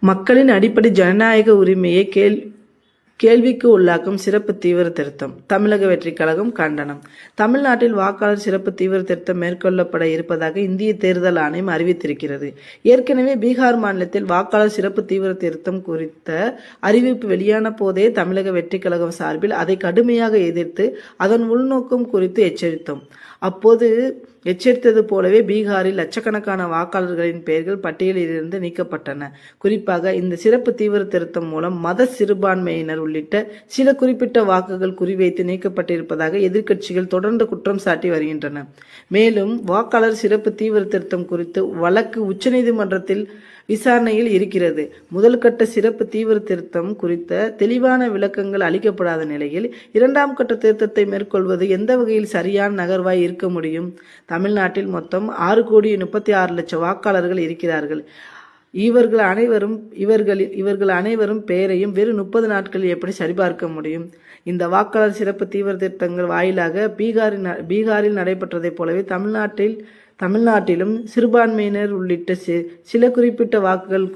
மக்களின் அடிப்படை ஜனநாயக உரிமையை கேள்விக்கு உள்ளாக்கும் சிறப்பு தீவிர திருத்தம். தமிழக வெற்றிக் கழகம் கண்டனம். தமிழ்நாட்டில் வாக்காளர் சிறப்பு தீவிர திருத்தம் மேற்கொள்ளப்பட இருப்பதாக இந்திய தேர்தல் ஆணையம் அறிவித்திருக்கிறது. ஏற்கனவே பீகார் மாநிலத்தில் வாக்காளர் சிறப்பு தீவிர திருத்தம் குறித்த அறிவிப்பு வெளியான போதே தமிழக வெற்றிக் கழகம் சார்பில் அதை கடுமையாக எதிர்த்து அதன் உள்நோக்கம் குறித்து எச்சரித்தோம். அப்போது எச்சரித்தது போலவே பீகாரில் லட்சக்கணக்கான வாக்காளர்களின் பெயர்கள் பட்டியலில் இருந்து நீக்கப்பட்டன. குறிப்பாக இந்த சிறப்பு தீவிர திருத்தம் மூலம் மத சிறுபான்மையினர் உள்ளிட்ட சில குறிப்பிட்ட வாக்குகள் குறிவைத்து நீக்கப்பட்டிருப்பதாக எதிர்க்கட்சிகள் தொடர்ந்து குற்றம் சாட்டி வருகின்றன. மேலும் வாக்காளர் சிறப்பு தீவிர திருத்தம் குறித்து வழக்கு உச்சநீதிமன்றத்தில் விசாரணையில் இருக்கிறது. முதல் கட்ட சிறப்பு தீவிர திருத்தம் குறித்த தெளிவான விளக்கங்கள் அளிக்கப்படாத நிலையில் இரண்டாம் கட்ட திருத்தத்தை மேற்கொள்வது எந்த வகையில் சரியான நகர்வாய் இருக்க முடியும்? தமிழ்நாட்டில் மொத்தம் 6,36,00,000 வாக்காளர்கள் இருக்கிறார்கள். இவர்கள் அனைவரும் பெயரையும் வெறும் 30 நாட்களில் எப்படி சரிபார்க்க முடியும்? இந்த வாக்காளர் சிறப்பு தீவிர திருத்தங்கள் வாயிலாக பீகாரில் நடைபெற்றதைப் போலவே தமிழ்நாட்டிலும் சிறுபான்மையினர் உள்ளிட்ட சில குறிப்பிட்ட வாக்குகள்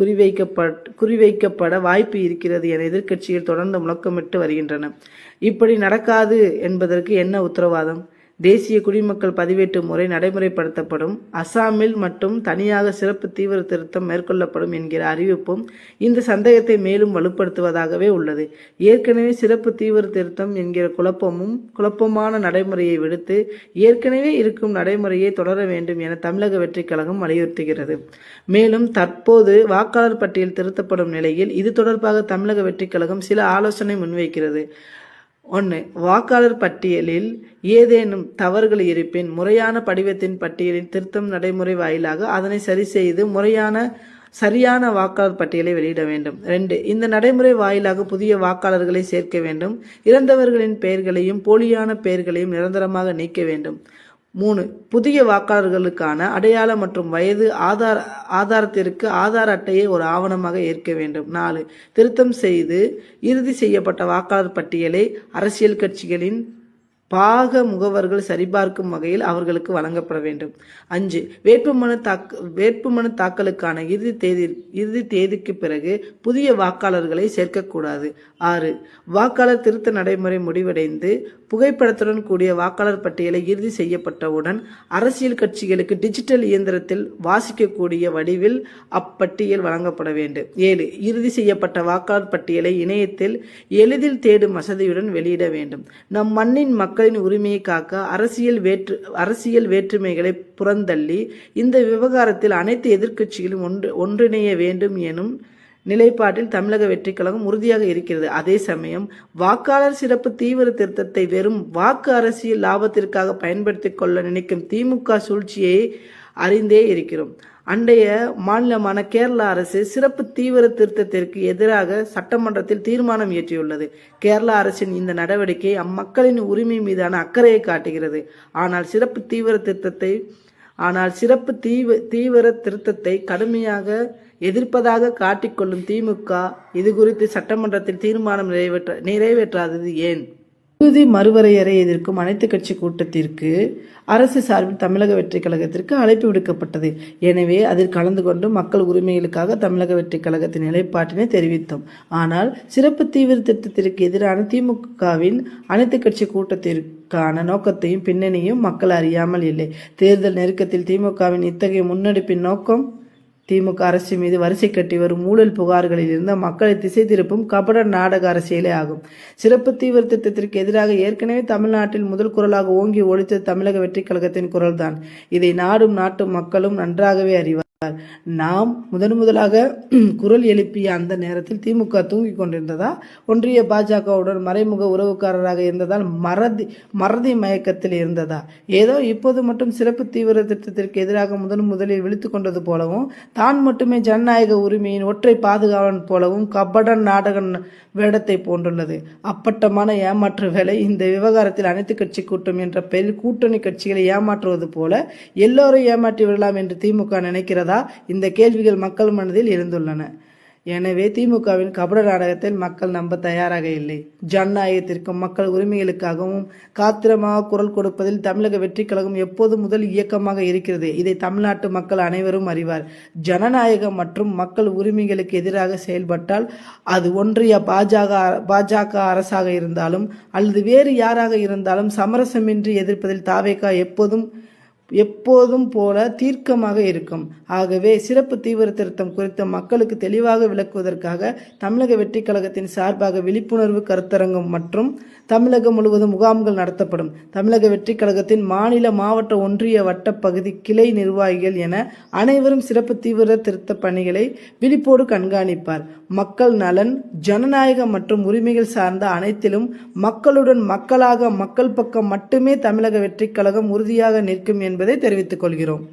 குறிவைக்கப்பட வாய்ப்பு இருக்கிறது என எதிர்க்கட்சிகள் தொடர்ந்து முழக்கமிட்டு வருகின்றன. இப்படி நடக்காது என்பதற்கு என்ன உத்தரவாதம்? தேசிய குடிமக்கள் பதிவேட்டு முறை நடைமுறைப்படுத்தப்படும். அசாமில் மட்டும் தனியாக சிறப்பு தீவிர திருத்தம் மேற்கொள்ளப்படும் என்கிற அறிவிப்பும் இந்த சந்தேகத்தை மேலும் வலுப்படுத்துவதாகவே உள்ளது. ஏற்கனவே சிறப்பு தீவிர திருத்தம் என்கிற குழப்பமான நடைமுறையை விடுத்து ஏற்கனவே இருக்கும் நடைமுறையை தொடர வேண்டும் என தமிழக வெற்றிக் கழகம் வலியுறுத்துகிறது. மேலும் தற்போது வாக்காளர் பட்டியல் திருத்தப்படும் நிலையில் இது தொடர்பாக தமிழக வெற்றிக் கழகம் சில ஆலோசனை முன்வைக்கிறது. 1. வாக்காளர் பட்டியலில் ஏதேனும் தவறுகள் இருப்பின் முறையான படிவத்தின் பட்டியலில் திருத்தம் நடைமுறை வாயிலாக அதனை சரி செய்து சரியான வாக்காளர் பட்டியலை வெளியிட வேண்டும். 2. இந்த நடைமுறை வாயிலாக புதிய வாக்காளர்களை சேர்க்க வேண்டும். இறந்தவர்களின் பெயர்களையும் போலியான பெயர்களையும் நிரந்தரமாக நீக்க வேண்டும். 3. புதிய வாக்காளர்களுக்கான அடையாள மற்றும் வயது ஆதாரத்திற்கு ஆதார் அட்டையை ஒரு ஆவணமாக ஏற்க வேண்டும். 4. திருத்தம் செய்து இறுதி செய்யப்பட்ட வாக்காளர் பட்டியலை அரசியல் கட்சிகளின் பாக முகவர்கள் சரிபார்க்கும் வகையில் அவர்களுக்கு வழங்கப்பட வேண்டும். 5. வேட்புமனு தாக்கலுக்கான இறுதி தேதிக்கு பிறகு புதிய வாக்காளர்களை சேர்க்கக்கூடாது. 6. வாக்காளர் திருத்த நடைமுறை முடிவடைந்து புகைப்படத்துடன் கூடிய வாக்காளர் பட்டியலை இறுதி செய்யப்பட்டவுடன் அரசியல் கட்சிகளுக்கு டிஜிட்டல் இயந்திரத்தில் வாசிக்கக்கூடிய வடிவில் அப்பட்டியல் வழங்கப்பட வேண்டும். 7. இறுதி செய்யப்பட்ட வாக்காளர் பட்டியலை இணையத்தில் எளிதில் தேடும் வசதியுடன் வெளியிட வேண்டும். நம் மண்ணின் மக்களின் உரிமையை காக்க அரசியல் வேற்றுமைகளை புறந்தள்ளி இந்த விவகாரத்தில் அனைத்து எதிர்க்கட்சிகளும் ஒன்றிணைய வேண்டும் எனும் நிலைப்பாட்டில் தமிழக வெற்றிக் கழகம் உறுதியாக இருக்கிறது. அதே சமயம் வாக்காளர் சிறப்பு தீவிர திருத்தத்தை வெறும் வாக்கு அரசியல் லாபத்திற்காக பயன்படுத்திக் கொள்ள நினைக்கும் திமுக சூழ்ச்சியை அறிந்தே இருக்கிறோம். அண்டைய மாநிலமான கேரள அரசு சிறப்பு தீவிர திருத்தத்திற்கு எதிராக சட்டமன்றத்தில் தீர்மானம் இயற்றியுள்ளது. கேரள அரசின் இந்த நடவடிக்கை அம்மக்களின் உரிமை மீதான அக்கறையை காட்டுகிறது. ஆனால் சிறப்பு தீவிர திருத்தத்தை கடுமையாக எதிர்ப்பதாக காட்டிக்கொள்ளும் திமுக இது குறித்து சட்டமன்றத்தில் தீர்மானம் நிறைவேற்றாதது ஏன்? தொகுதி மறுவரையறை எதிர்க்கும் அனைத்து கட்சி கூட்டத்திற்கு அரசு சார்பில் தமிழக வெற்றிக் கழகத்திற்கு அழைப்பு விடுக்கப்பட்டது. எனவே அதில் கலந்து கொண்டு மக்கள் உரிமைகளுக்காக தமிழக வெற்றிக் கழகத்தின் நிலைப்பாட்டினை தெரிவித்தோம். ஆனால் சிறப்பு தீவிர திட்டத்திற்கு எதிரான திமுகவின் அனைத்து கட்சி கூட்டத்திற்கான நோக்கத்தையும் பின்னணியும் மக்கள் அறியாமல் இல்லை. தேர்தல் நெருக்கத்தில் திமுகவின் இத்தகைய முன்னெடுப்பின் நோக்கம் திமுக அரசு மீது வரிசை கட்டி வரும் ஊழல் புகார்களில் இருந்த மக்களை திசை திருப்பும் கபட நாடக அரசியலே ஆகும். சிறப்பு தீவிர திட்டத்திற்கு எதிராக ஏற்கனவே தமிழ்நாட்டில் முதல் குரலாக ஓங்கி ஒழித்தது தமிழக வெற்றிக் கழகத்தின் குரல்தான். இதை நாட்டு மக்களும் நன்றாகவே அறிவார். நாம் முதலாக குரல் எழுப்பிய அந்த நேரத்தில் திமுக தூங்கிக் கொண்டிருந்ததா, ஒன்றிய பாஜகவுடன் மறைமுக உறவுக்காரராக இருந்ததால் மறதி மயக்கத்தில் இருந்ததா, ஏதோ இப்போது மட்டும் சிறப்பு தீவிர திட்டத்திற்கு எதிராக முதலில் விழித்துக் கொண்டது போலவும் தான் மட்டுமே ஜனநாயக உரிமையின் ஒற்றை பாதுகாவலன் போலவும் கபட நாடக வேடத்தை போன்றுள்ளது. அப்பட்டமான ஏமாற்று வேலை இந்த விவகாரத்தில் அனைத்து கட்சி கூட்டம் என்ற பெயரில் கூட்டணி கட்சிகளை ஏமாற்றுவது போல எல்லோரும் ஏமாற்றி விடலாம் என்று திமுக நினைக்கிறது. இந்த கேள்விகள் மக்கள் மனதில் எழுந்துள்ளன. எனவே திமுகவின் கபட நாடகத்தில் மக்கள் நம்ப தயாராக இல்லை. ஜனநாயகத்திற்கும் மக்கள் உரிமைகளுக்காகவும் காத்திரமாக குரல் கொடுப்பதில் தமிழக வெற்றிக் கழகம் எப்போது முதல் இயக்கமாக இருக்கிறது. இதை தமிழ்நாட்டு மக்கள் அனைவரும் அறிவார். ஜனநாயகம் மற்றும் மக்கள் உரிமைகளுக்கு எதிராக செயல்பட்டால் அது ஒன்றிய பாஜக அரசாக இருந்தாலும் அல்லது வேறு யாராக இருந்தாலும் சமரசமின்றி எதிர்ப்பதில் தாவேகா எப்போதும் போல தீர்க்கமாக இருக்கும். ஆகவே சிறப்பு தீவிர திருத்தம் குறித்து மக்களுக்கு தெளிவாக விளக்குவதற்காக தமிழக வெற்றிக் கழகத்தின் சார்பாக விழிப்புணர்வு கருத்தரங்கம் மற்றும் தமிழகம் முழுவதும் முகாம்கள் நடத்தப்படும். தமிழக வெற்றிக் கழகத்தின் மாநில, மாவட்ட, ஒன்றிய, வட்ட பகுதி கிளை நிர்வாகிகள் என அனைவரும் சிறப்பு தீவிர திருத்த பணிகளை விழிப்போடு கண்காணிப்பார். மக்கள் நலன், ஜனநாயகம் மற்றும் உரிமைகள் சார்ந்த அனைத்திலும் மக்களுடன் மக்களாக மக்கள் பக்கம் மட்டுமே தமிழக வெற்றிக் கழகம் உறுதியாக நிற்கும் என்பதை தெரிவித்துக் கொள்கிறோம்.